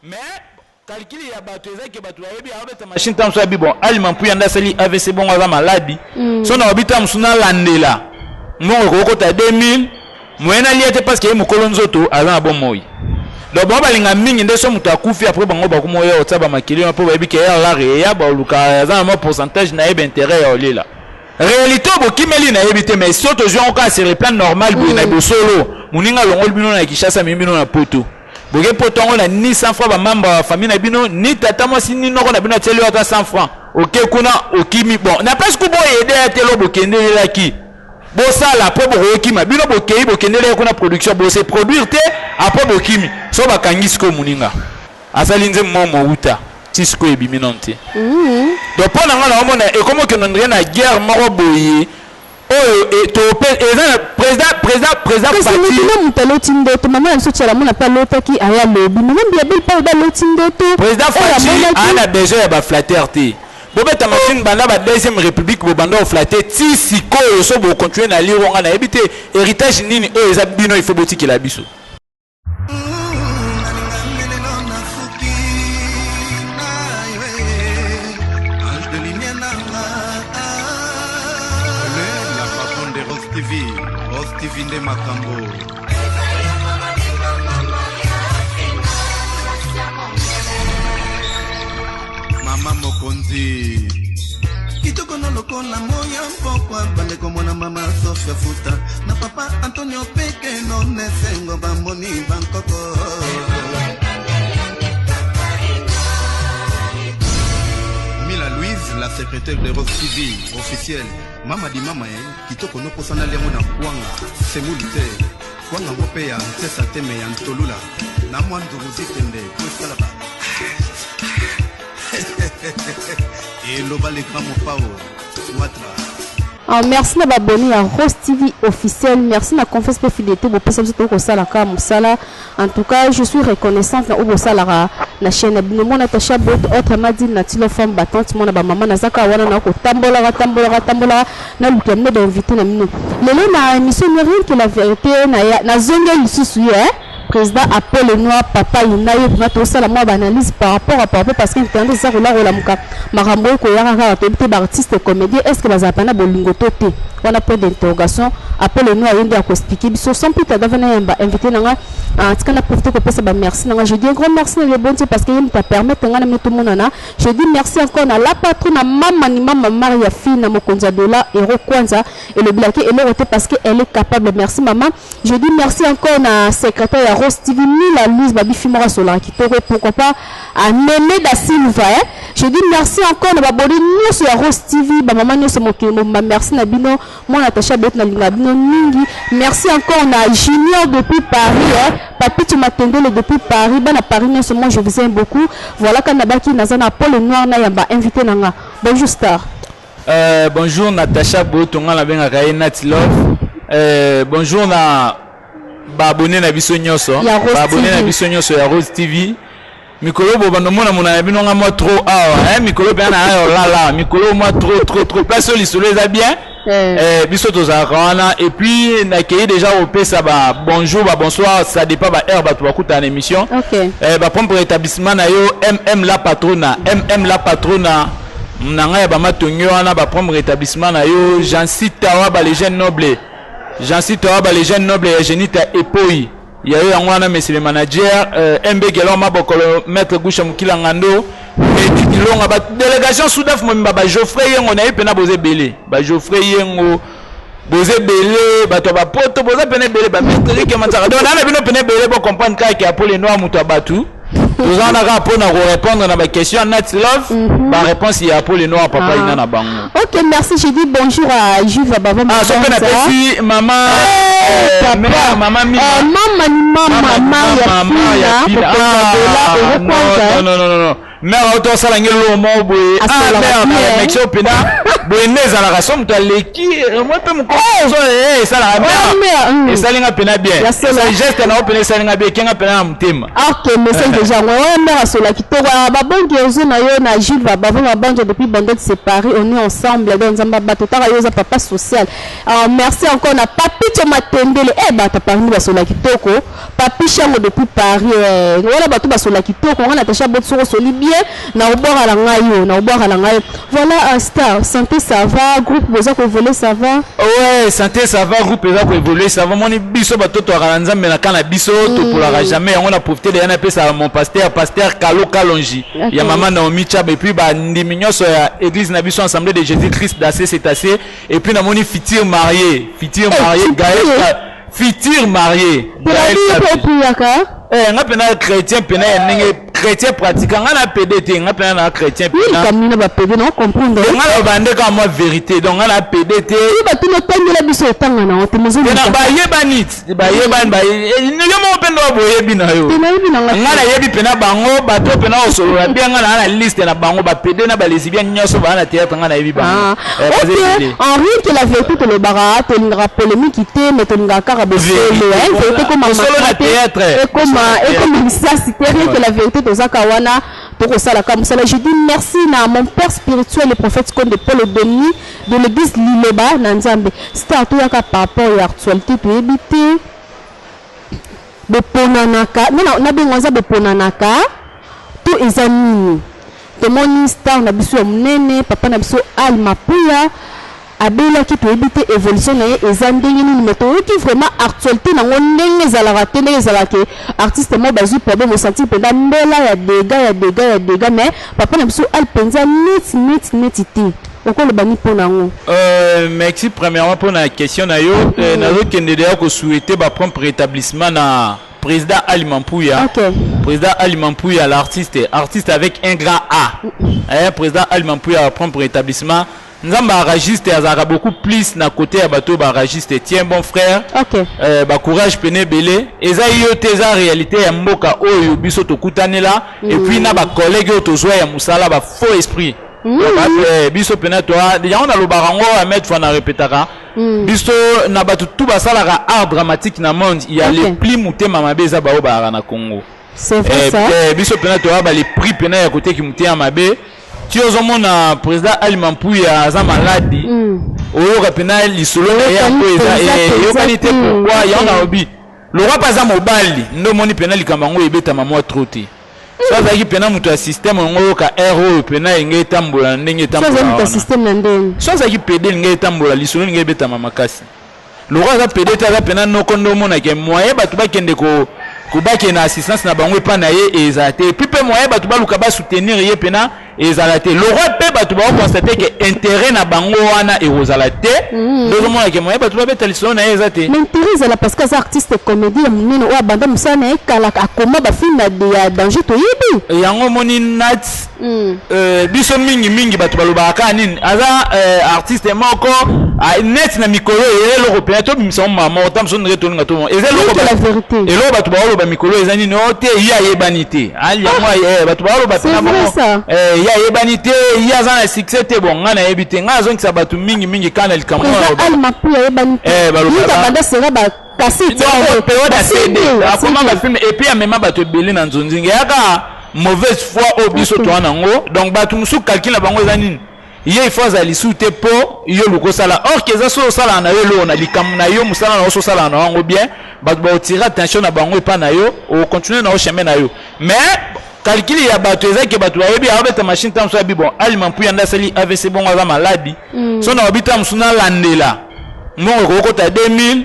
Mais calcul ya bato ezaki bato ayebi abeta machine tamso abi bon aliment pour yanda sali AVC bon aza maladi so na obita musuna landela mbongo kokota 2000 moyena liete parce que mukolo nzoto aza na bon moyi donc bon balinga mingi ndeso mutu akufi après bango bakumoya otaba makili po bayebi ke ya la ya ba luka aza na pourcentage na yeba intérêt ya olela réalité bokimeli na yebite mais soto jo encore sur le plan normal na bosolo muninga longol bino na Kishasa mimbino na poto boge potongo na ni 100 francs ba mamba famille na bino ni tata mwasi ni noko na bino teli ata 100 francs OK kuna okimi bon na presque bo aider à telo bokende laki bo sala po bokima bino bokei bokende le kuna production bo se produire te après bokimi so bakangisi ko muninga asalinze momo uta tisiko ebimi nonte donc pour nga na omona e comme que non na guerre moko boye oh et to président parti non mutalo tindo to mama nso tshela mona pa lota ki aya lobi mama bia bil pa ba lotindo to président parti ana déjà ba flatteur te bobeta machine banda ba deuxième république bo banda flatter ti siko so bo continuer na liro nga na ebité héritage nini o eza bino il faut botiki la biso TV nde makambo mama mokonzi kitoko na lokola moya mpokwa bande komona mama Sofia Futa na papa Antonio Peke no nesengo bamboni bankoko Mila Louise la secrétaire de Rose TV officielle mama di mama kitoko no posana lemo na kwanga semulite kwanga ngope ya ntesa teme ya ntolula na mwandu ruzitende kusala ba et l'obale grand pao watra. Merci na baboni à Rose TV officiel. Merci na confiance pour fidélité pour personne qui au salaka musala. En tout cas, je suis reconnaissante na au salara na chaîne Binomo Natacha Bot autre madi na tilo femme battante mona ba maman nazaka wana na ko tambola na lukemne d'inviter na mino. Lelo na émission rien que la vérité na zonga lisusu président appelle noir papa inayo pour tout ça la moi analyse par rapport à papa parce que entendre ça là la muka marambo ko yaka ka artiste comédien est-ce que bazapana bolingo toté on a peu d'interrogation appelle noir yende à expliquer biso sans plus tard venir inviter nanga en tout cas na profiter ko pesa ba merci nanga je dis un grand merci le bon Dieu parce que il t'a permettre ngana meto monana je dis merci encore na la patronne mama ni mama Maria Fina Mokonza Dola Hero Kwanza et le blaqué et le parce que elle est capable merci maman je dis merci encore na secrétaire Rose TV Mila Louise Babi Fimora Solar qui pourrait pourquoi pas à Néné da Silva je dis merci encore na baboli nous sur Rose TV ba maman nous c'est mon merci na bino moi Natacha Bet na linga bino mingi merci encore na Junior depuis Paris papi tu m'attendais depuis Paris bana Paris nous moi je vous aime beaucoup voilà quand nabaki nazana Paul Noir na yamba invité nanga bonjour star bonjour Natacha Botonga la benga kaye Nat Love bonjour na ba abonné na biso nyoso ba abonné na biso nyoso ya Rose TV mikolo bo bando mona mona bino nga moi trop mikolo bien na la mikolo moi trop place li solo za bien biso to za kana et puis na kei déjà au pesa ba bonjour ba bonsoir ça dépend ba heure ba to bakuta na émission ba prendre établissement na yo la patrona nanga ya ba matonyo wana ba prendre établissement na yo Jean Sitawa ba les jeunes nobles Jean Sitawa ba les jeunes nobles ya Genita Epoi il y a eu un mois monsieur le manager MB Geloma Bokolo maître Goucha Mukila Ngando et longa ba délégation Soudaf Momba ba Geoffrey Yengo na epena boze belé ba Geoffrey Yengo boze belé ba to ba poto boze pene belé ba maître Rick Manzara donc na bino pene belé pour comprendre que Apollo Noir muto abatu nous en avons pour répondre à ma question Nat Love ma réponse est Apollo Noir papa ina na bango. OK merci je dis bonjour à Juve Baba so pe na pesi maman maman non mère auto sala ngelo mo boy mère mexo pena boyende ezalaka so moto aleki moi mpe mokoso esalaka bien esalinga mpena bien geste nango mpena esalinga bien ekenga mpena na motema. Ok, message déjà moi mère asola kitoko babongi ozo na yo na Jules bavon babongi depuis bandette séparés on est ensemble dans nzamba bato taka yo za papa social. Merci encore na papi Matendele bata parmi basola kitoko papi chango depuis Paris voilà bato basola kitoko on a tacha botso soli bien na obora la ngayo na obora la ngayo. Voilà Star santé ça va groupe boza ko voler ça va. Ouais santé ça va groupe boza ko évoluer ça va moni biso bato to ranza mais na kana biso to pour jamais on a profité de yana pesa mon pasteur Kalo Kalonji ya maman Naomi Chab et puis ba ndiminyoso ya église na biso ensemble de Jésus-Christ d'assez c'est assez et puis na moni fitir marié Fitir marié nga pena chrétien pena chrétien pratiquant nga na PDT nga pena na chrétien pena comme ba PD non comprendre nga bande ka moi vérité donc nga na PDT ba tout le temps la biso tanga na te mozo ba yebanit ba yeban ba yo mo pendo boyebi na yo nga na yebi pena bango bato pena osolo la bien nga na liste na bango ba PD na ba lesbien nyoso ba na théâtre nga na yebi bango en rien que la vérité te le bara te ngara polémique te mais te ngara karabo vérité comme na théâtre et comme ça c'était rien que la vérité de Zakawana pour ça la comme ça je dis merci à mon père spirituel le prophète comme de Paul Denis de l'église Liloba Nanzambe c'était tout ya par rapport à l'actualité to éviter de ponanaka non na bengoza de ponanaka tout ezamini de mon star na biso munene papa na biso Alma Puya abela ki to ebité évolution na eza ndenge nini mais to ki vraiment actualité na ndenge ezalaka te ndenge ezalaka artiste mo bazui problème au sentir pendant mbela ya dégâts mais papa na biso alpenza net te encore le bani pour nango merci premièrement pour la question na yo na zo kende de ko souhaiter ba prompt rétablissement na président Ali Mampouya. Président Ali Mampouya l'artiste avec un grand A président Ali Mampouya prompt rétablissement. Nzamba registre azara beaucoup plus na côté ya bato ba registre tiens bon frère ba courage pene belé eza yo teza réalité ya mboka oyo biso tokutanela et puis na ba collègue yo tozwa ya musala ba faux esprit biso pene to ya on a lo barango à mettre fois na répétera biso na bato tout basala ka art dramatique na monde il y a les plus mutema mabeza ba obara na Congo c'est vrai ça biso pene to ba les prix pene ya côté ki mutema mabe tu as mon président Ali Mampouya aza maladi oyo kapena lisolo ya poeza et qualité pourquoi il y en a obi le roi pas mobali ndo moni pena likambango ebeta mamo troté ça za ki pena mutu système ngo ka RO pena ngeta mbola ndenge tambola ça za mutu système na ndenge ça za ki PD ngeta mbola lisolo ngebeta mama kasi le roi za PD ta za pena no kondo mona ke moyen batu bakende ko kubaki na assistance na bango pa na ye ezate puis pe moyen batu baluka ba soutenir ye pena ezalate le roi pe batu ba constater que intérêt na bango wana ezalate donc moi que moyen batu ba beta lisolo na ezate mais intérêt la parce que artiste comédien mnene o banda musana ekala akoma ba film ya danger to yibi yango moni nat biso mingi batu balobaka nini aza artiste moko net na mikolo ye l'européen to bimisa mama otam son retourner ngato ezelo la vérité et lo batu ba ba mikolo ezani no te ya yebanité ali yango batu ba ba tena bon ya yebanité ya za na succès te bon ngana yebite ngazo ngisa batu mingi kana likamwa Alma Puya yebanité ba banda sera ba cassette donc période à CD akoma ba film et puis amema batu belé na nzonzinga yaka mauvaise foi au biso to anango donc batu musu calcul na bango ezani ye il faut ali souté po yo luko sala or que ça so sala na yo lo na likam na yo musala na so sala na ngo bien batu ba tirer attention na bango pa na yo o continuer na o chemin na yo mais calcul ya batu ezaki batu ayebi abeta machine tam so bon Ali Mampouya ndasali AVC bon aza maladi so na obita musuna landela mongo ko ta 2000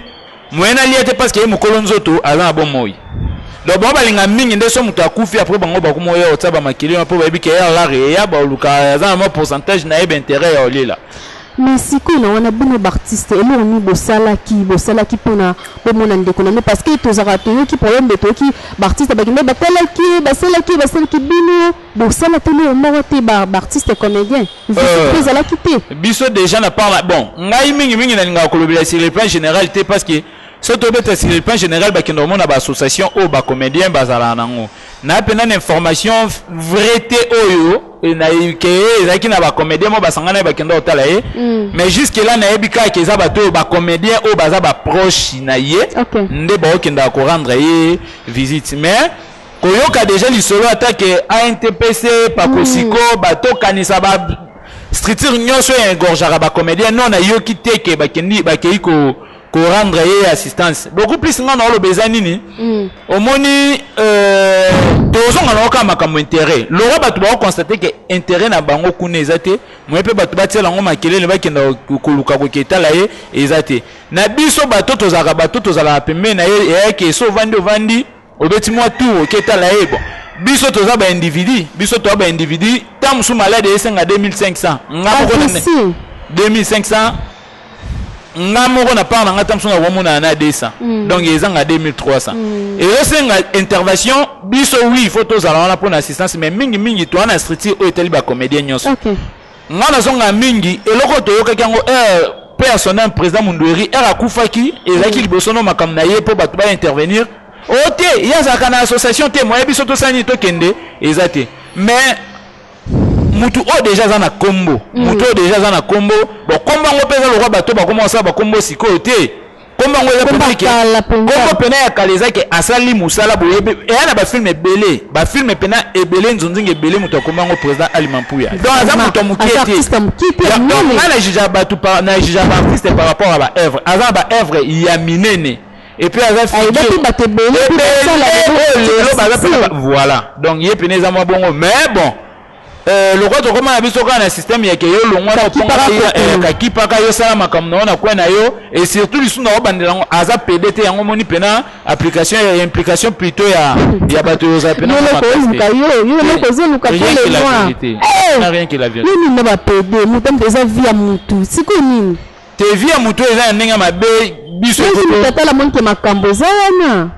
moyena liete parce que mukolo nzoto aza bon moyi donc bon balinga mingi ndeso mutu akufi après bango bakumoya otaba makili po bayebi ke ya la ya ba luka aza mo pourcentage na ebe intérêt ya olela mais si kuna wana bino artiste et nous bosala ki pona bomona ndeko na parce que tozara to ki problème de to ki artiste ba kimba basala ki bino bosala tele mo te ba artiste comédien vous ala quitter biso déjà na parle bon ngai mingi na linga kolobela sur le plan général te parce que surtout beta sur le plan général ba kendo mona ba association o ba comédien bazala nango na pena information vérité oyo na ke ezaki na ba comédien mo basangana ba kenda otala ye mais jusque là na ebika ke za bato ba comédien o baza ba proche na ye nde ba okenda ko rendre ye visite mais koyoka déjà lisolo attaque ANTPC pakosiko bato kanisa ba structure nyonso engorgeara ba comédien non na yoki teke ba kendi ba keiko ko rendre ye assistance beaucoup plus ngana olo bezanini omoni tozonga na oka makambo intérêt le roi batu ba constater que intérêt na bango kuna ezate moyepe batu batela ngo makelele bakenda koluka ko ketala ye ezate na biso bato tozaka bato tozala pembe na ye ke so vandi obeti moi tout ketala ye bon biso toza ba individu tam sou malade esenga 2500 ngamo 2500 ngamo na part na tam sou na womona na 200 donc ezanga 2300 et esenga intervention biso oui photos ala na pour assistance mais mingi to na structure o eteli ba comédien nyonso ngana zonga mingi eloko toyoka kango personnel président Mundweri akufaki ezaki liboso no makam na ye po batu ba intervenir ote yazaka na association te moye biso to sani to kende ezate mais mutu o déjà za na kombo mutu o déjà za na kombo bon kombo ngo peza le roi bato ba commencer ba kombo siko te kombo ngo ya public kombo pena ya kaleza ke asali musala boyebe e na ba film ebele ba film pena ebele nzonzinga ebele mutu kombo ngo président Ali Mampuya donc aza mutu mukete donc na jija bato par na jija ba artiste par rapport à ba œuvre aza ba œuvre ya minene et puis avec voilà donc il est pénéza moi bon mais bon le roi de comment abiso ka na système ya ke yo longwa na ponga ka kipaka yo sala makamno na kwa na yo et surtout lisu na obandela ngo aza PDT yango moni pena application ya implication plutôt ya bato yo za pena yo ko zo luka pele moi rien que la vérité ni na ba PD mutam déjà via mutu siko nini te via mutu eza ndinga mabe biso ko la monke makambo zana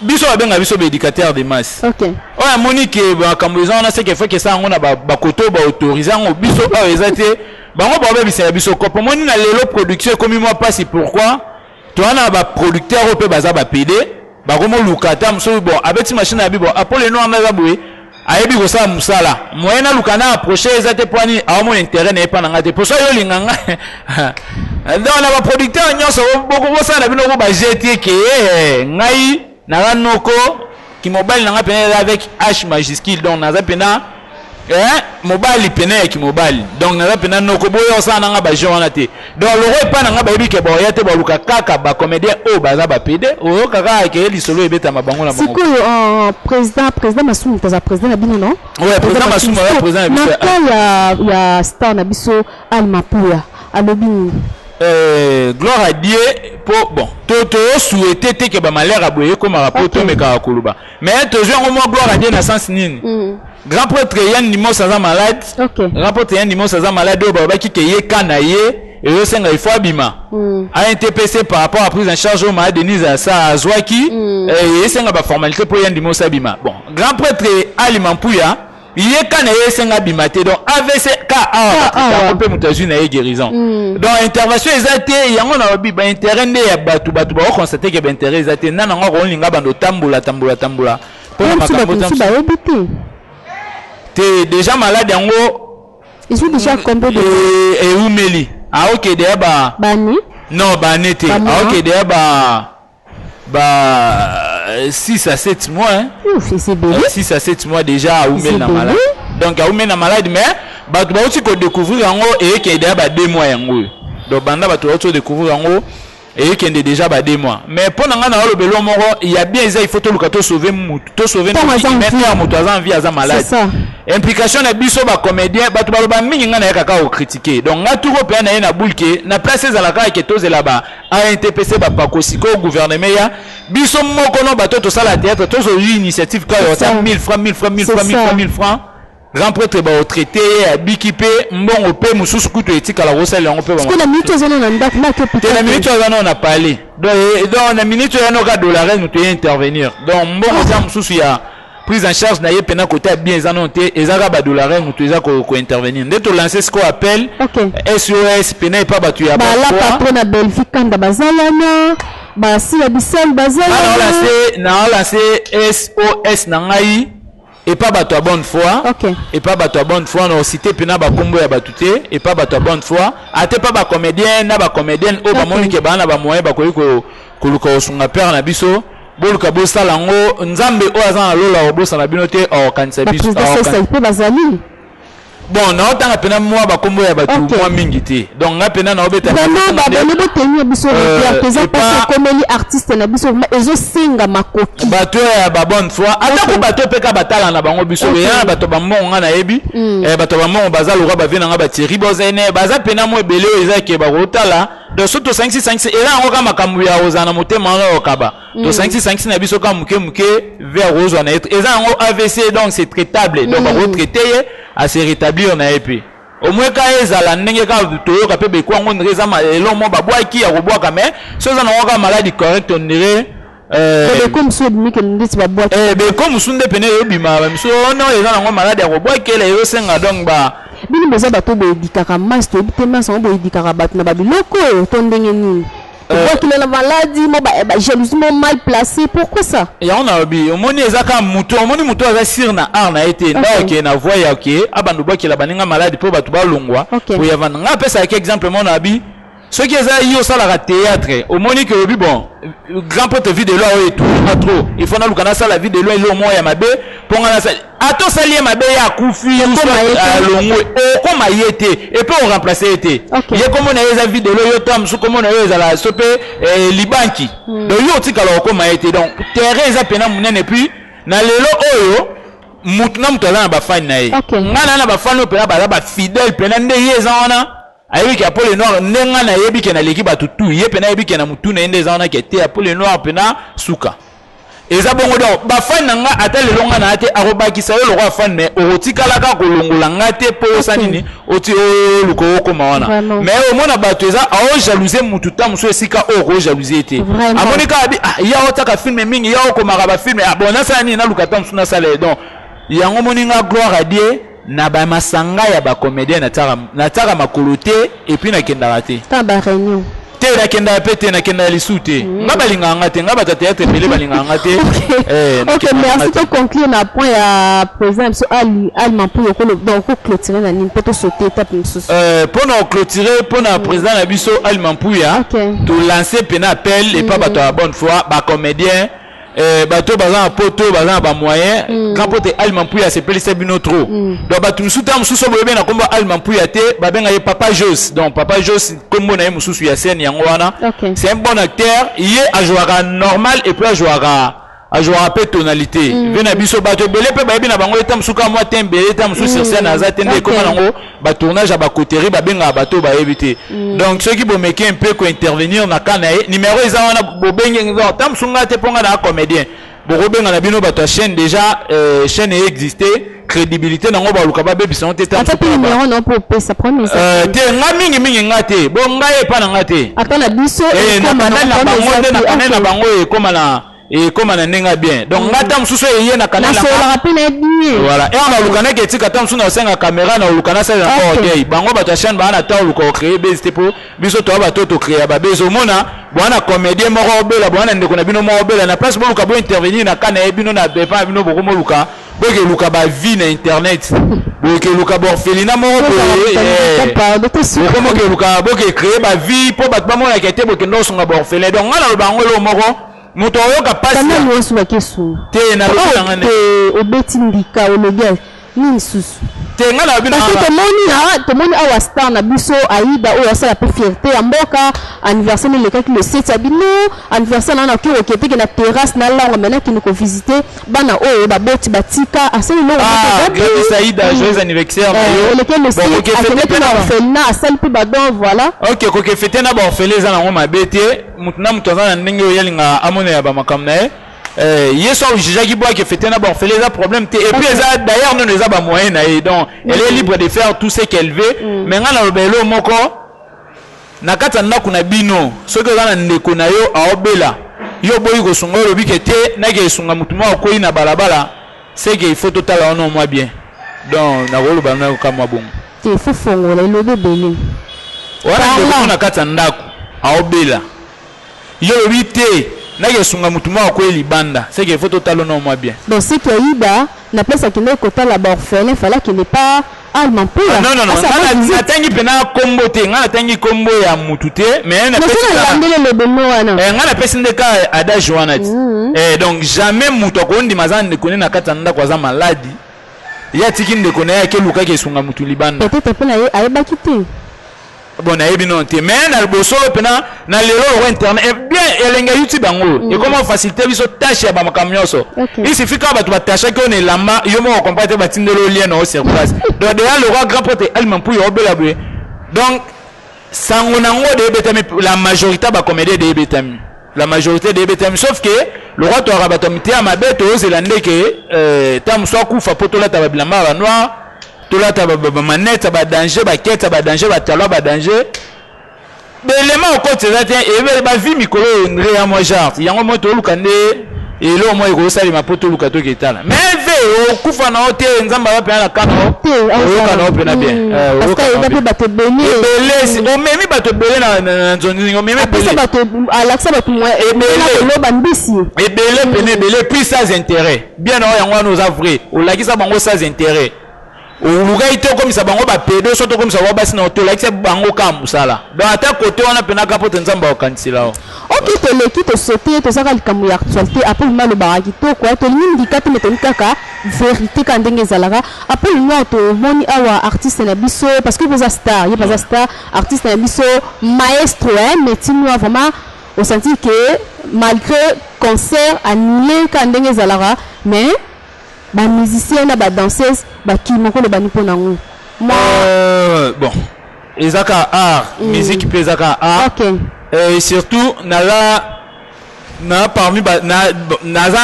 biso abenga biso éducateur de masse oya monique makambo eza na seke fait que ça ngona ba koto ba autoriser ngo biso ba ezate bango ba bebisa biso ko moni na lelo production comme moi pas pourquoi toi na ba producteur o pe baza ba PD ba komo lukata mso bon abeti machine ya bibo apole no na zabwe ayebi ko sa musala moyena lukana approcher ezate poani a mon intérêt na pas na ngate pour ça yo linganga donc na ba producteur nyonso boko bosa na bino ko ba jeter ke ngai na noko ki mobile na ngapena avec H majuscule donc na zapena mobile pena ki mobile donc na zapena noko boyo sa na ngaba jona te donc le roi pa na ngaba yebi ke boya te boluka kaka ba comédien o baza ba PD o kaka ke li solo ebeta mabango na bango siko président Masumu taza président na bino non ouais président Masumu président na biso ya star na biso Ali Mampuya alobi gloire à Dieu pour bon toto souhaiter que ba malheur aboye comme rapport to meka kuluba mais toujours au moins gloire à Dieu na sens nini grand prêtre Yann Nimo saza malade grand prêtre Yann Nimo saza malade o ba ki ke ye kana ye et yo senga il faut abima a NTPC par rapport à prise en charge au ma Denise sa azwaki et senga ba formalité pour Yann Nimo sabima bon grand prêtre Ali Mampuya il est quand il senga bimate donc AVC ka on peut mutazu na guérison donc intervention ezate yango na bi ba intérêt ne ya batu ba constater que ba intérêt ezate nana ngo linga bando tambula pour makambo te déjà malade yango ils sont déjà combien de et umeli ok de ba bani non ba nete ok de ba 6 à 7 mois hein. C'est bébé. 6 à 7 mois déjà à Oumel na malade. Donc à Oumel na malade mais ba tu vas aussi découvrir en haut et qu'il y a 2 mois en haut. Donc banda ba tu vas découvrir en haut et qu'il y a déjà 2 mois. Mais pour nga na lo belo moro il y a bien ça il faut to sauver mutu to sauver mettre mutu azan vie azan malade. C'est ça. Implication na biso ba comédien ba tu ba mingi nga na kaka o critiquer. Donc nga tout européen na bulke na place za la ka ke toze là-bas. A NTPC ba pakosiko gouvernement ya biso moko no bato to sala théâtre to so initiative ka yo 1000 francs grand prêtre ba au traité bikipe mbongo pe mususu kuto etika la rosale ngo pe ba parce que la minute zana na ndako na ke peut-être la minute zana on a parlé donc na minute ya no ka dollar nous te intervenir donc mbongo za mususu ya prise en charge na ye pena côté bien zana te ezaka ba dollar nous te za ko intervenir ndeto lancer ce qu'on appelle SOS pena pas batu ya ba la patron na Belgique kanda bazalana ba si ya bisel bazalana na lancer SOS na ngai et pas bato à bonne foi. Ok. Et pas bato à bonne foi. On a cité pena ba combo ya batute et pas bato à bonne foi. Ate pas ba comédien na ba comédienne o ba moni ke ba na ba moyen ba ko luka osunga père na biso. Boluka bosa lango nzambe o azana lola obosa na bino te o kanisa biso. Ba ça il peut bazali. Bon, na otanga pena moi ba kombo ya batu moi mingi te. Donc nga pena na obeta. Vraiment ba boni bo tenir biso ya pesa pour comme les artistes na biso ezo singa makoki. Bato ya ba bonne foi. Ata ko bato peka batala na bango biso ya bato ba monga na yebi. Bato ba monga bazalo ba vina nga ba Thierry Bozene baza pena mo ebele eza ke ba rotala. De soto 565 et là on ka makambu ya ozana motema na okaba. To 565 na biso ka muke vers rose na être. Eza ngo AVC donc c'est traitable. Donc ba retraiter à se rétablir na épée. Au moins quand ezala ndenge ka toyo ka pe be kwa ngon reza ma elongo ba bwa ki ya robwa mais soza na nga maladie correcte on dirait comme so dimi que nditi ba bwa comme sunde pene ebima so no eza na maladie ya robwa ki la yo senga donc ba bini besoin bato bo edikaka mas to bitema so bo edikaka bato na babiloko to ndenge nini. Pourquoi qu'il a la maladie, jalousie mal placé, pourquoi ça? Et on a oublié, on moni ezaka muto, on moni muto aza sir na ar na été, donc na voya ok, abandu ba ki la baninga maladie pour batu ba longwa, pour y avoir nga pesa avec exemple mon abi, ceux qui eza yo sala la théâtre, au moni que obi bon, grand pote vidéo là et tout, pas trop, il faut na lukana ça la vidéo là il au moins ya mabe, pour nga ça ato salier mabe ya kufi ou longwe, o comme ayete et puis on remplacer été. Il y a comme on a eza vidéo yo tam sous comme on a eza la sope libanki. Donc yo tika la comme ayete donc terrain eza pena munene puis na lelo oyo mutuna mutala na ba fan na ye. Ngana na ba fan opera ba fidèle pena nde yeza wana. Ayi ki apole noir nenga na yebi ke na leki batutu ye pena yebi ke na mutu na ende za wana ke te apole noir pena suka. Eza bongo do ba fan nga ata le longa na ate arobaki sa yo lo roi fan mais otikala ka kolongola ngate po sanini oti o luko ko mawana mais au mona bato eza o jalouser mutu tam so esika o jalouser te amonika ya otaka film mingi ya ko maka ba film abona sani na luka tam suna sale donc yango moninga gloire à Dieu na ba masanga ya ba comédien na tara makolote et puis na kenda raté ta ba réunion te na kenda pete na kenda lisute ngaba linganga te ngaba théâtre pele balinganga te OK merci pour conclure na point ya président so allemand pour donc clôturer na ni peut sauter étape msusu pour nous clôturer pour na président na biso allemand pour ya to lancer pena appel et pas bato à bonne foi ba comédien bato bazan poto bazan ba moyen grand pote allemand pour ya c'est pelise bino trop donc bato musuta mususu boyebe na komba allemand pour ya te ba benga ye papa Jos donc papa Jos kombo na ye mususu ya scène yango wana c'est un bon acteur il est à jouer normal et puis à jouer peu tonalité vena biso bato belé pe ba na bango etam suka moi tembe etam mususu sur scène azatende comme nango ba tournage ba coterie ba benga bato ba éviter donc ceux qui bo meke un peu ko intervenir na kana numéro eza wana bo benge tam sunga te ponga na comédien bo robenga na bino bato chaîne déjà chaîne existait crédibilité nango ba luka ba bebisa on te tam suka numéro non pour pesa premier te nga mingi ngate bo nga e pa na ngate atana biso e na bango na bango e comme na et comme on a bien donc ngata msusu yeye na kanela voilà et on a lukana ke tika tam suna senga caméra na lukana ça encore gay bango ba ta chaîne ba na ta luko créer base te pour biso to ba to créer ba bezo mona bwana comédien moko obela bwana ndeko na bino moko obela na place bo luka bo intervenir na kana e bino na bepa bino boko mo luka boke luka ba vie na internet boke luka bo felina moko comme que luka boke créer ba vie pour ba mona ke te boke ndo sunga bo felina donc ngala bango lo moko moto oyoka pasi na mwosu wa kesu te na lokanga ne obeti ndika ologel ni susu te ngala bino parce que tomoni awa star na biso aida oyo asala pe fierté ya mboka anniversaire le kaki le 7 abino anniversaire na kiro kete na terrasse na lango mena ki ko visiter bana oyo ba boti batika asali no grâce Aïda joyeux anniversaire lequel le 7 na orphelin asali pe badon voilà OK ko ke fete na ba orphelin za na ngoma bete mutuna mutozana ndenge oyelinga amone ya ba makamna yeso jaki bois qui fait un orphelin ça problème et puis d'ailleurs nous les avons moyen donc elle est libre de faire tout ce qu'elle veut mais ngana lobelo moko na kata ndaku na bino soki ngana ndeko na yo aobela yo boyi ko sunga lobi kete na ke sunga mutuma ko ina balabala c'est que il faut totalement non moi bien donc na rolo bana ko kama bongo te faut fongola lobe belé wala na kata ndaku aobela yo lobi te na yesunga mutuma ko libanda c'est que faut totalement moi bien donc c'est que Aïda na place akende kotala ba orphelin fallait qu'il n'est pas allemand pour non natangi pena kombo te nga natangi kombo ya mutu te mais na pesi ndeka adage wana donc jamais mutu akondi mazande kone na katanda kwa za maladi ya tiki ndeko na yake luka ke sunga mutu libanda peut-être pena ayebaki te bon nayebi non te mais na bosolo pena na lelo ro internet bien elenga YouTube bango et comment faciliter biso tâche ya ba makamyoso il suffit ka batu batasha ke on elamba yo mo comprendre batindelo lien no sur place donc déjà le roi grand prêtre allemand pour yo belabwe donc sango nango de betami la majorité ba comédie de betami la majorité de betami sauf que le roi to rabatomité à ma bête aux zélandais que tam so kufa potola tababilamba ba noir tola ba manette ba danger ba quête ba danger ba talo ba danger l'élément au côté là et ba vie mikolo ndre ya mo genre yango mo to lukande et là moi ko sali ma poto lukato ke tala mais ve o kufa na hotel nzamba ba pena kano o kana opena bien parce que il va pas te bénir belé o memi ba te belé na nzoni o memi belé ba te alaxa ba moi et belé lo bandisi et belé pene belé puis sans intérêt bien o yango nos avre o lakisa bango sans intérêt o luga ite comme ça bango ba pedo soto comme ça wa basi na hotel lakisa bango ka musala donc ata côté wana pena ka poto nzamba o kansila ok te le kito sauter to saka likamu ya actualité après mal le baraki to quoi to lingi kati metoni kaka vérité ka ndenge zalaka après nous to moni awa artiste na biso parce que vous a star il pas star artiste na biso maestro mais tinu vraiment on sentit que malgré concert annulé ka ndenge zalaka mais ba musicien na ba danseuse ba kimoko le bani pona ngo bon ezaka art musique pe ezaka art ok et surtout na parmi naza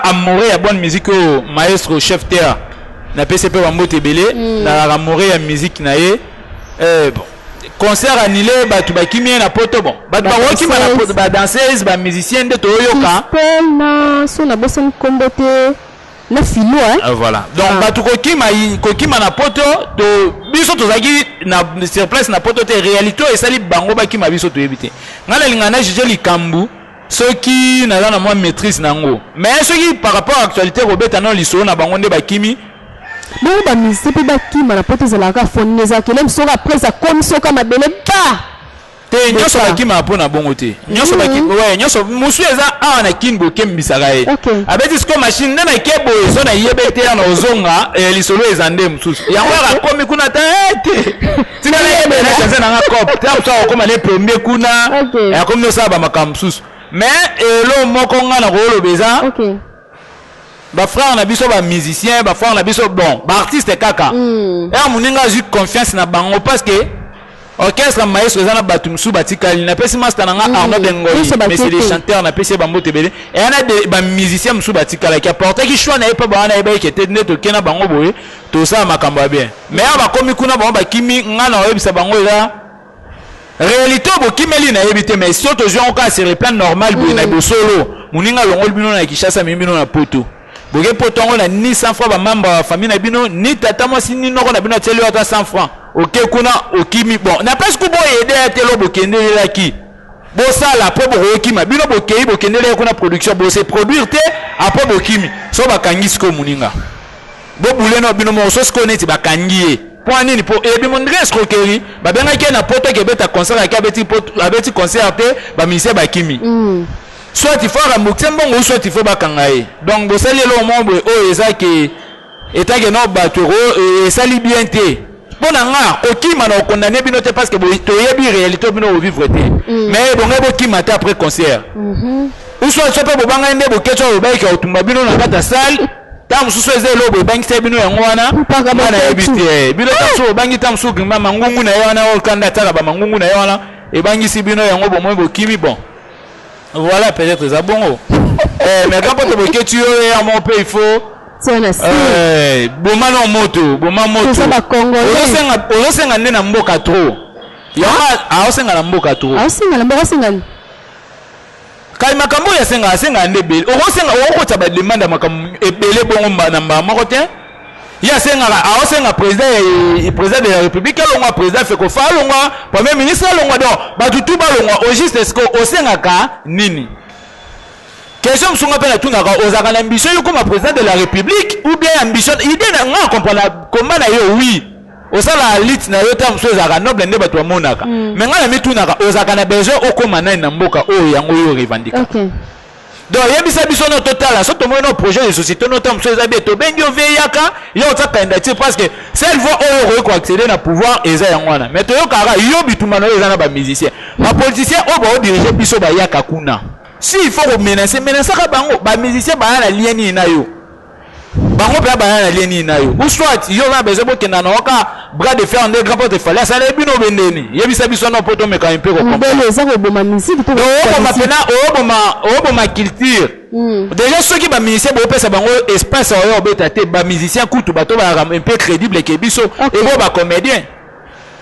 amoureux ya bonne musique au maestro chef terre na PCP Wambote belé na amoureux ya musique na ye bon concert annulé batu bakimie na poto bon batu bawoki na poto ba danseuse ba musicien de toyoka na so na bosen kombote na filo voilà donc batu kokima na poto to biso tozaki na sur place na poto te réalité et sali bango bakima biso to ebité ngala lingana jije likambu soki na na moi maîtrise nango mais soki par rapport à actualité robeta non liso na bango nde bakimi bon ba mise pe bakima na poto zalaka foneza kelem soka après ça comme soka mabele ba te nyoso bakima pona bongo te nyoso bakima ouais nyoso musu eza a na kinbo kembisaka ye abeti sko machine na kebo ezo na yebete na ozonga lisolo ezande mususu yango ka komi kuna ta ete tina na yebe na chanza na cop ta mso okoma le premier kuna ya komi no saba makamsusu mais lo moko nga na rolo beza ba frère na biso ba musicien ba frère na biso bon ba artiste kaka et muninga ju confiance na bango parce que orchestre maestro ezana batu musu batikali na pesi master nanga Arnaud Dengoli mais c'est des chanteurs na pesi ba mbote belé et ana de ba musiciens musu batikala qui apporter qui choix na pas ba na eba ki tete to kena bango boye to ça makambo bien mais ba komi kuna bango ba kimi ngana oyebisa bango là réalité bo kimeli na yebite mais surtout jo encore sur le plan normal bo na bo solo muninga longo bino na Kishasa mimino na poto boge poto ngo na ni 100 francs ba membre famille na bino ni tata mo si ni noko na bino teli ata 100 francs ok kuna okimi bon na presque bo aider telo bokende la ki bo sala po bo okima bino bokei bokende la kuna production bo se produire te apo bokimi so bakangi siko muninga bo buleno bino mo so siko neti bakangi point nini po e bi mondre escroquerie ba benga ke na poto ke beta concert ka abeti concert te ba mise bakimi soit il faut ramboxer mbongo soit il faut bakangaye donc bo sali lo mombre o ezaki etake no baturo et sali bien te bona nga okima na condamner bino te parce que bo to yebi réalité bino o vivre te mais bon ngebo kima te après concert ou soit sope bo banga ndebo ketcho bo baika otumba bino na kata salle tam susu ezelo bo bangi te bino yango wana bana ebite bino tam so bangi tam so gima mangungu na yana o kanda tala ba mangungu na yana e bangi si bino yango bo mo bo kimi bon voilà peut-être ça bon mais quand tu veux que tu es mon pays il faut boma no moto boma moto osenga nena mboka trop ya aosenga na mboka trop aosenga na mboka senga kai makambo ya senga ndebele osenga okota ba demanda makambo ebele bongo na mba moko te ya senga aosenga président de la république alongwa président feko fa alongwa premier ministre alongwa donc batutu balongwa au juste est-ce que osenga ka nini question msunga pe na tunaka ozaka na ambition yo comme président de la République ou bien ambition idée na nga comprendre comment na yo oui osala lit na yo ta mso ezaka noble nde bato bamonaka mais nga na mitunaka ozaka na besoin okoma nani na mboka oyo yango yo revendique donc yebisa biso no total so to mono projet de société no ta mso ezabi to bengi oveyaka yo ta candidature parce que cette voix oyo ko accéder na pouvoir eza yango wana mais to yo kara yo bitumano eza na ba musicien ba politicien o ba diriger biso ba yaka kuna si il faut menacer ka bango ba musicien ba na lieni na yo bango pe ba na lieni na yo ou soit yo na besoin bo kena na waka bras de fer en grand porte fallait ça le bino bendeni yebisa biso no poto me ka un peu ko mbele za ko boma musique to o boma culture déjà ceux qui ba musicien bo pesa bango espace oyo obeta te ba musicien kutu bato ba un peu crédible ke biso et bo ba comédien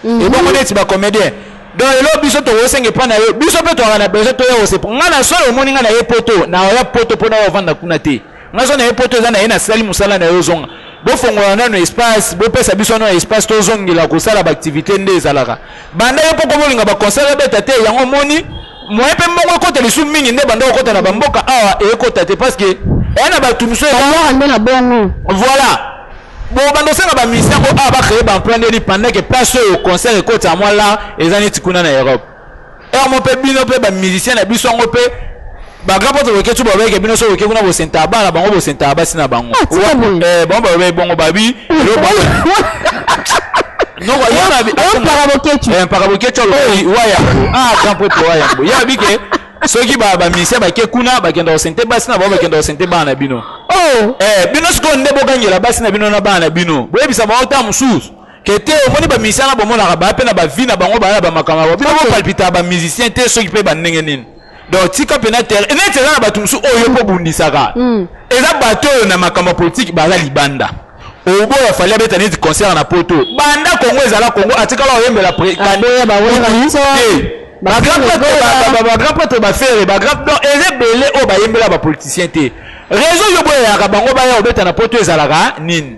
et bo moneti ba comédien donc le biso to osenge pa na yo biso pe to na besoin to yo se nga na so omoni nga na ye poto na ya poto pona ovanda kuna te nga so na ye poto za na ye na sali musala na yo zonga bo fongola na no espace bo pesa biso no espace to zongela ko sala ba activité nde ezalaka banda yo poko bolinga ba concert beta te yango moni moi pe mbongo ko tele su mingi nde banda ko tana ba mboka awa e ko tate parce que ana ba tumso na bongo voilà. Bon, bando senga ba mission ko aba créer ba emploi ndeli pendant que place au concert ko ta moi là ezani tikuna na Europe. Et mon pe bino pe ba musicien na biso ngo pe ba grand porte ke tu ba ke bino so ke kuna bo senta ba na bango bo senta ba sina bango. Bon ba bongo babi lo ba. Non wa yana bi paraboketu waya. Grand porte waya. Ya bi ke ceux qui ba musicien ba ke kuna ba kenda senta ba sina ba kenda senta ba na bino. Bino sko ndebo gangela basi na bino na bana bino boyebisa ba ota mususu kete omoni ba musicien na bomona ba pe na ba vie na bango ba makama ba bino palpita ba musicien te ceux qui pe ba ndenge nini donc tika penatere ene tela na batu musu oyo po bundisaka eza bato na makama politique ba la libanda obo ya fali abeta neti concert na poto banda Congo ezala Congo atika la oyembela candidat ba ba grand prêtre ba faire ba grand donc eze belé o ba yembela ba politicien te réseau yo boya ka bango ba ya obeta na poto ezalaka nini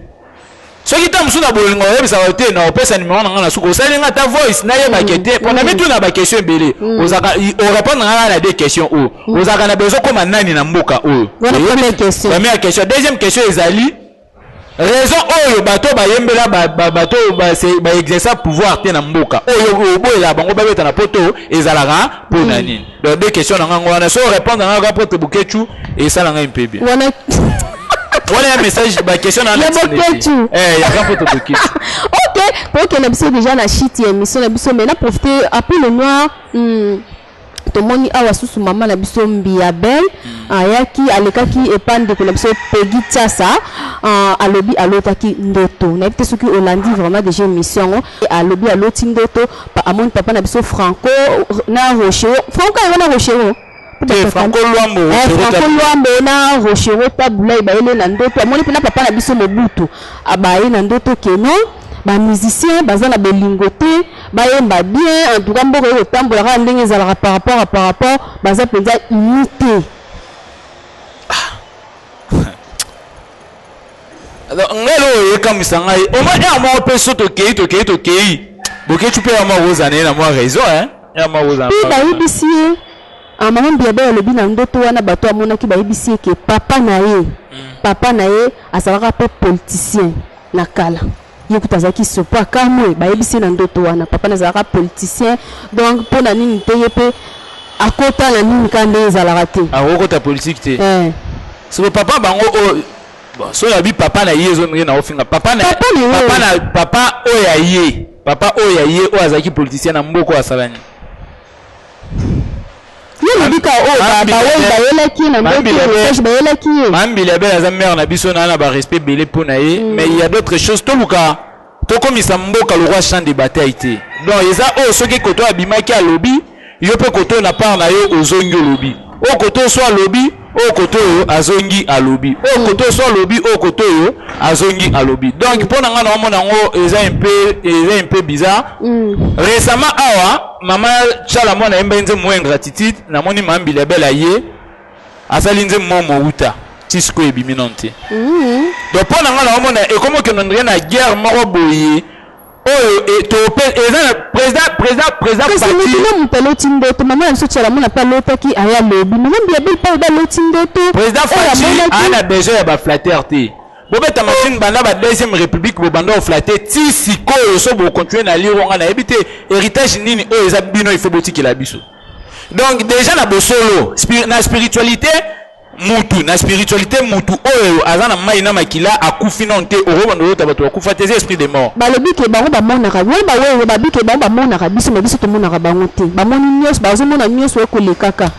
so kita musuna bolingo yebisa wote na opesa numéro na ngana suko salinga ta voice na ye bakete pona mitu na ba question belé ozaka o répondre na des questions o ozaka na besoin comme nani na mboka o première question deuxième question ezali raison oyo bato ba yembela bato ba exercer pouvoir te na mboka oyo boyela bango ba beta na poto ezalaka pona nini donc deux questions na ngana wana so répondre na ngapote bukechu et ça nga impébé voilà un message ba question na ya ngapote bukechu OK pour que na biso déjà na shit ya émission na biso mais na profiter après le noir tomoni awa susu mama na biso Mbia Belle ayaki alekaki epande ko na biso Peggy Tiasa alobi alotaki ndoto na bite soki Olandi vraiment déjà émission alobi aloti ndoto amon papa na biso Franco na Rochero Franco na Rochero Franco Luambo na Rochero tabula ibaele na ndoto amoni pena papa na biso Mobutu abaye na ndoto keno ba musicien baza na belingote bayemba bien en tout cas mboko yo tambola ndenge ezalaka par rapport baza penza unité alors ngelo yekamisa ngai o ma ya mo pe soto kei boke tu pe ya ma wozana na mo raison ya ma wozana ba ibisi mama Mbia Belle lobi na ndoto wana bato amonaki ba ibisi ke papa na ye azalaka pe politicien na kala yekutazaki sopa kamwe bayebisi na ndoto wana papa nazalaka politicien donc pona nini te ye pe akota na nini kande ezalaka te akokota politique te so papa bango bon so yabi papa na ye zo na ofinga papa oya ye o azaki politicien na mboko asalani yelobika bayelaki na ndoto bayelaki Mbia Belle aza mère na biso na ba respect belé pona ye mais il y a d'autres choses toluka to komisa mboka le roi champ de bataille te donc eza o soki koto abimaki alobi yo pe koto na part na yo ozongi lobi o koto so alobi o koto yo azongi alobi o koto so alobi o koto yo azongi alobi donc pona nga na mona ngo eza un peu bizarre récemment awa mama chala mona emba nze mo ingratitude na moni Mbia Belle aye asali nze mo uta tisiko ebiminante donc pona nga na mona e comme que ndre na guerre moko boye oh et to président parti mon peloti ndoto maman na sotia la mona pa lota ki aya lobi maman bien belle pa ba loti ndoto président Fachi a besoin ba flatterté bobeta machine banda ba deuxième république bo banda flatter ti sikoyo so bo continuer na lironga na ebité héritage nini o eza bino il faut botiki la biso donc déjà na bosolo na spiritualité mutu oyo azana mai na makila akufi nonte oroba ndo tabato akufa tes esprit de mort balobi ke bango ba mona ka we ba we ba bike bango ba mona ka biso to mona ka bango te ba moni nyos ba zo mona nyos we ko le kaka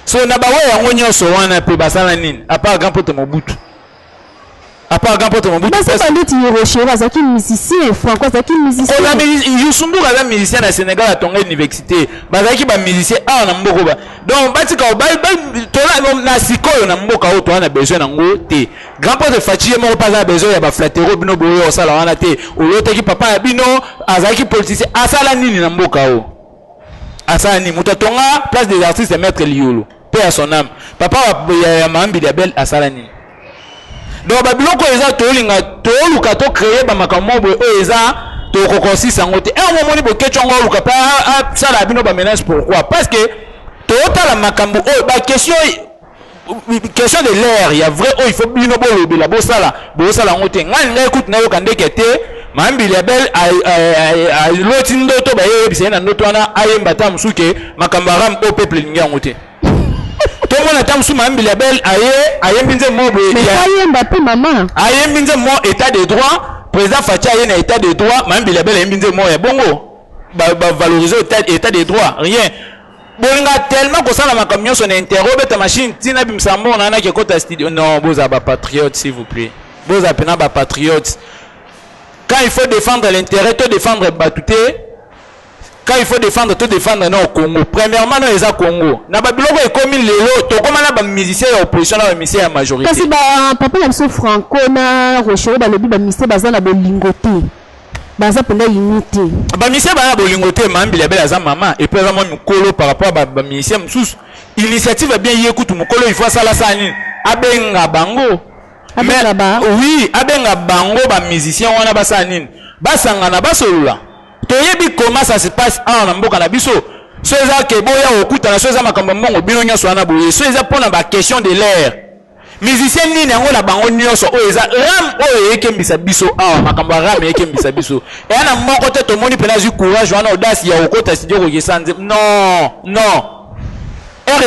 so na ba we yango nyos wana pe basala nini à part grand pote mobutu parce que l'autre Hiroshima zaki musicien franco zaki musicien Youssou Kaza musicien na Sénégal a tonga université bazaki ba musicien a na mboko ba donc batika ba tola na sikoyo na mboka o to na besoin nango te grand pote Fachi mo pas besoin ya ba flatero bino boyo sala wana te o lote ki papa ya bino azaki politicien asala nini na mboka o asala ni mutatonga place des artistes de maître Liolo paix à son âme papa ya Mambi Diabel asala nini donc babiloko eza toluka to créer ba makambo boy eza to kokosisa ngote e momoni bo ketchongo luka pa sala bino ba menace pourquoi parce que to tala makambo o ba question de l'air il y a vrai il faut bino bo lobela bo sala ngote ngani écoute na yo kande kete Mambi Diabel a loti ndoto ba yebisa na ndoto wana ayemba ta musuke makambo ram au peuple nyangote tout le monde attend sous Mambi Diabel aye mbinze mo be ayemba pe maman aye mbinze mo état de droit président Fachi aye na état de droit Mambi Diabel aye mbinze mo ya bongo ba valoriser état de droit rien bolinga tellement que ça la makamyo son interrobe ta machine tina bimsambo na na ke kota studio non boza ba patriote s'il vous plaît boza pena ba patriote quand il faut défendre l'intérêt to défendre batouté. Quand il faut défendre, tout défendre non au Congo. Premièrement, non les Congo. Na babiloko e komi lelo, to koma na ba musicien ya opposition na ba musicien ya majorité. Kasi ba papa na so franco na rochero ba lobi ba musicien baza na bolingoté. Baza penda unité. Ba musicien ba na bolingoté Mambi Diabel aza maman et puis vraiment mukolo par rapport à ba musicien mususu. Initiative bien yekutu mukolo il faut sala sani. Abenga bango. Abenga ba. Oui, abenga bango ba musicien wana basani. Basangana basolula. Toyebi comment ça se passe en mboka na biso so eza ke boya okuta na so eza makambo mbongo bino nyaso na boye so eza pona ba question de l'air musicien nini yango na bango nyoso o eza ram o ekembisa biso makambo ram ekembisa biso e na moko te to moni pena zu courage wana audace ya okota studio ko yesanze non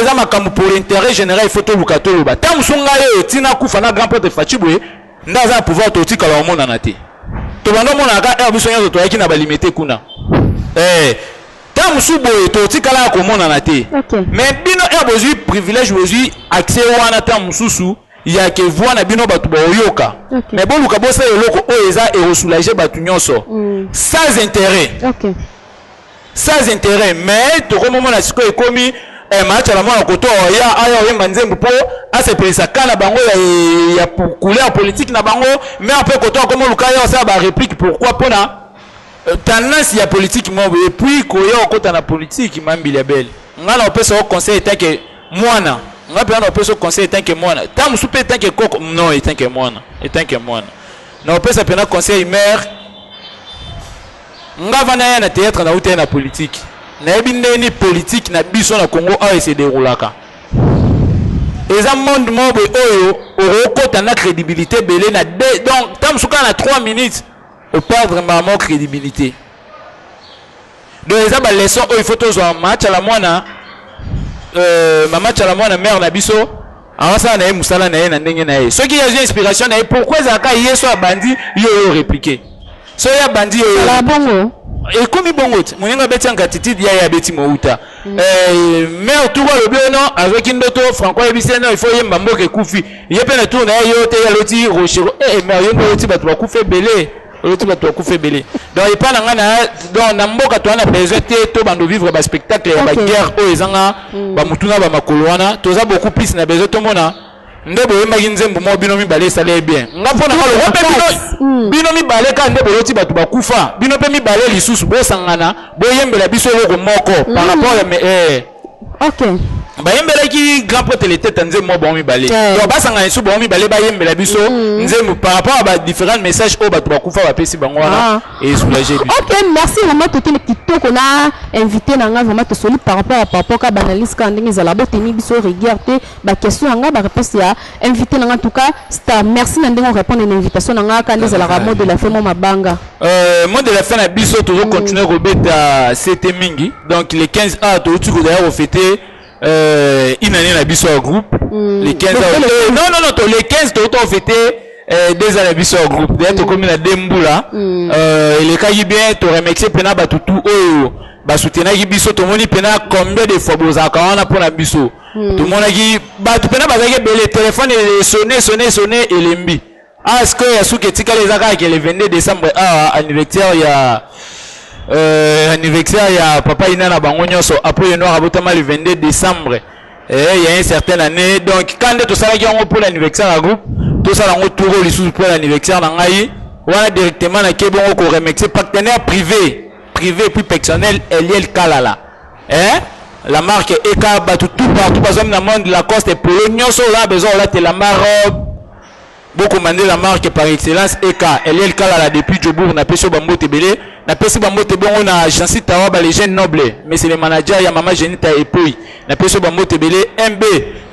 eza makambo pour l'intérêt général il faut to luka to loba tamusunga yo tina kufa na grand pote Fachi boye ndaza pouvoir to tika la mona na te to bando mona ka biso nyazo to yaki na ba limité kuna tamusu boye to tikala ko mona na te mais bino bozu privilège bozu accès wana tamususu ya ke voix na bino batu ba oyoka mais bon luka bosa eloko o eza e soulager batu nyonso sans intérêt mais to ko mona siko ekomi match la mona koto ya aya oyemba nzembo po ase pesa kana bango ya couleur politique na bango mais après koto comme luka ya ça ba réplique pourquoi pona tendance ya politique mo et puis koyo kota na politique Mambi Diabel ngala opesa au conseil tant que mwana ngapela opesa au conseil tant que mwana tamu super tant que koko non tant que mwana na opesa pena conseil maire ngava na ya na théâtre na ute na politique na yebi ndeni politique na biso na Congo a se déroulaka eza monde mo be oyo okota na crédibilité belé na donc tamu suka na 3 minutes au perdre ma crédibilité donc les ba leçon il faut toujours un match à la moana match à la moana mère na biso awasa na musala na na ndenge na ceux qui ont inspiration na pourquoi zaka yeso abandi yo répliquer so ya bandi yo la bongo et comme bongo moninga beti en attitude ya beti mouta mère tout le bien non avec une auto franco ebisena il faut yemba mboke kufi yepe na tourner yo te ya loti rochero mère yo loti batu ba kufe belé loti batu ba kufe belé donc il pas ngana donc na mboka to na besoin te to bando vivre ba spectacle ya ba guerre o ezanga ba mutuna ba makoloana toza beaucoup plus na besoin to mona ndebo yemba nzembo mo bino mi balé salé bien ngapona kalo wope bino mi balé ka ndebo loti batu ba kufa bino pe mi balé lisusu bo sangana bo yembela biso loko moko par rapport à bayembela ki grand prêtre l'été tanze mo bon mi balé donc basanga nsu bon mi balé bayembela biso nzembo par rapport à différents messages au bato bakufa ba pesi bango wana et soulager biso. OK, merci vraiment tout le kitoko na invité nanga vraiment to soli par rapport ka banaliste ka ndenge za la boteni biso regarder ba question nanga ba réponse ya invité nanga en tout cas star merci na ndenge répondre une invitation nanga ka ndeza la mot de la fin mo mabanga mot de la fin na biso toujours continuer robeta c'était mingi donc les 15 a to tu ko d'ailleurs fêter une année na biso groupe les 15 non les 15 to fêter deux ans na biso groupe d'ailleurs comme na dembula les cas bien to remercier pena batutu oyo ba soutenir biso to moni pena combien de fois bozaka wana pour na biso tout monde qui batu pena bazaki belé téléphone sonner et lembi est-ce que ya souketika les aka que le 22 décembre anniversaire ya anniversaire ya papa ina na bango nyonso après noir abotama le 22 décembre il y a une certaine année donc quand tout ça qui on pour l'anniversaire à groupe tout ça on tour les sous pour l'anniversaire na ngai voilà directement na kebon ko remercier partenaire privé puis personnel Eliel Kalala la marque Eka batu tout partout dans le monde la Lacoste et Polo nyonso là besoin là te la marobe beaucoup mandé la marque par excellence Eka Eliel Kalala depuis Djobour na peso bambo tebele na pesi bambo te bongo na Jansi Tawaba les jeunes nobles mais c'est le manager ya mama Jenita Epoi na peso bambo tebele MB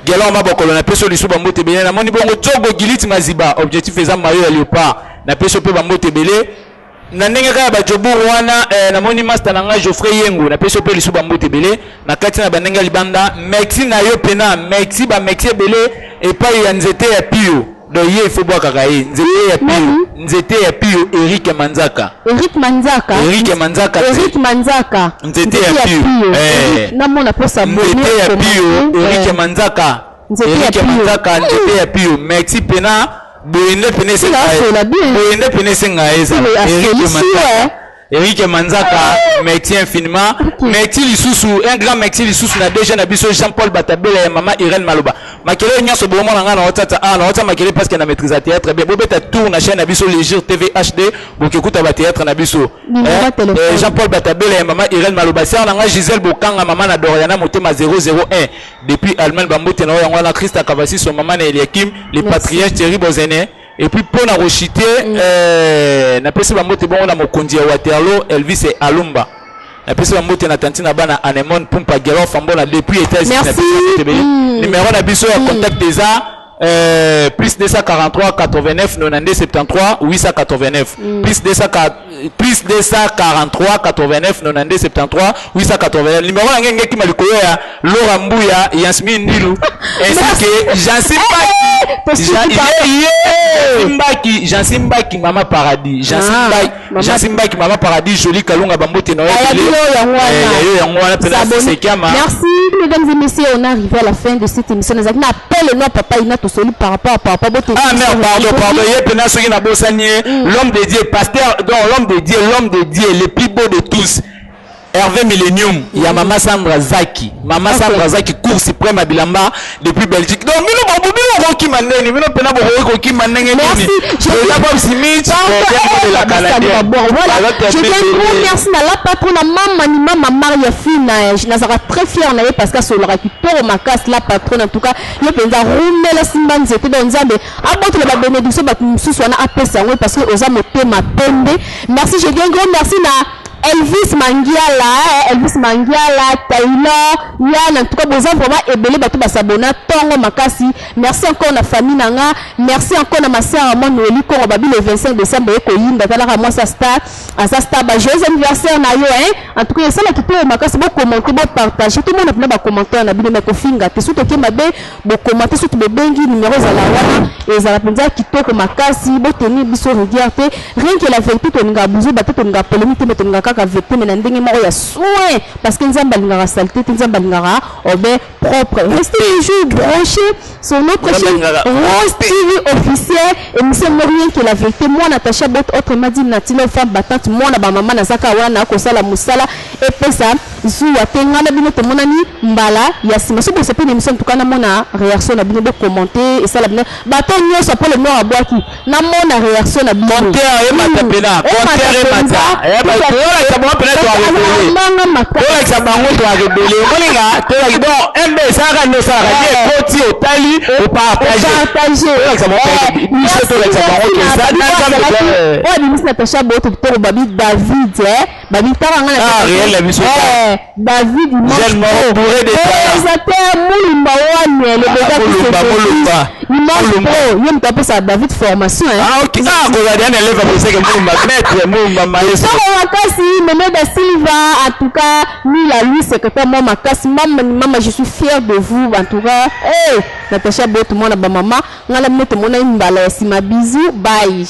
Gelon mabokolo na peso lisu bambo tebele na moni bongo Togo Giliti Maziba objectif eza mayo ya Léopard na peso pe bambo tebele na ndenge ka ba Djobour wana na moni master na nga Geoffrey Yengo na peso pe lisu bambo tebele na kati na bandenga libanda merci na yo pena merci ba merci belé et pas ya nzete ya pio do ye il faut boire kakaye nzete ya pio Eric Manzaka nzete ya pio na mona posa nzete ya pio Eric Manzaka nzete ya pio merci pena boende pene senga eza Eric Manzaka merci infiniment merci lisusu un grand merci lisusu na déjà na biso Jean-Paul Batabela et maman Irène Maloba makele nyonso bomo na ngana otata na otata makele parce que na maîtrise à théâtre bien bobeta tour na chaîne na biso Légir TV HD bokekuta ba théâtre na biso Jean-Paul Batabela et maman Irène Maloba c'est na nga Gisèle Bokanga maman na Doriana Motema 001 depuis Allemagne bambote na yango na Christa Kavasi son maman na Eliakim les patriarches Thierry Bozene et puis pour la rochité na pesi bambote bongo na mokonzi ya Waterloo Elvis et Alumba na pesi bambote na tantina bana Anemone Pumpa Gelo Fambola depuis États-Unis numéro na biso ya contact déjà plus 243 89 92 73 889 plus 243 89 92 73 889 numéro na ngenge ki malikolo ya Laura Mbuya Yasmin Nilu ainsi que Jansim Baki Mama Paradis Jansim Baki Mama Paradis Jolie Kalunga Bambote Noël merci mesdames et messieurs on est arrivé à la fin de cette émission nous avons appelé le nom papa Ina Tosoli par rapport à papa Bote merde pardon yepena soki na bosanie l'homme de Dieu pasteur donc l'homme de Dieu le plus beau de tous Hervé Millennium, il y a Mama Sandra Zaki cours suprême à Bilamba depuis Belgique. Donc merci. Je dis un gros merci à la patronne maman Maria Fina. Je suis très fière parce que sur le récupérer ma casse la patronne en tout cas, il peut nous rouler la simban c'était dans Nzambe. Abote la bénédiction ba mususu na apesa parce que oza motema pembe. Merci, je dis un gros merci na Elvis Mangiala, Taylor, Yann, en tout cas, vous avez vraiment ébélé, vous s'abonner, Tongo Makasi. Merci encore à la famille Nanga. Merci encore à ma sœur, à mon Noélie, qu'on va le 25 décembre, et qu'on va moi sa star, à sa star, joyeux anniversaire, Nayo, en tout cas, il y a ça qui peut Makasi, vous commenter, vous partager. Tout le monde a plein de commentaires, on a bien de finga. T'es surtout qui m'a bé, vous commentez, surtout les bengi, numéros à la wana, et ça va penser qui peut Makasi, vous tenir, vous regardez. Rien que la vérité, on a besoin, on a polémique, on a vérité mais ndenge moko ya soin parce que nzamba lingara saleté nzamba lingara obe propre restez toujours branchés sur notre chaîne Rose TV officiel et nous sommes rien que la vérité moi Natacha Bot autre madi natilo femme battante moi na ba maman na zaka wana ko sala musala et pesa zuwa tenga na bino to monani mbala ya sima so c'est pas une émission en tout cas na mona réaction na bino commenter et ça la bino baton nyonso pour le noir à bois qui na mona réaction na bino commentaire et matapena commentaire et mata ça bon peut-être toi révéler. Toi ça bango toi révéler. Moninga, toi bon un Nzambe Sara no Sara dit côté au tali au partager Natacha Boto babi David babi taranga réel la mission David bourré de David formation ok Silva en tout cas Mila lui secrétaire maman je suis fier de vous en tout cas Natacha Boto mona ba maman ngala mete mona imbala ya sima bisous bye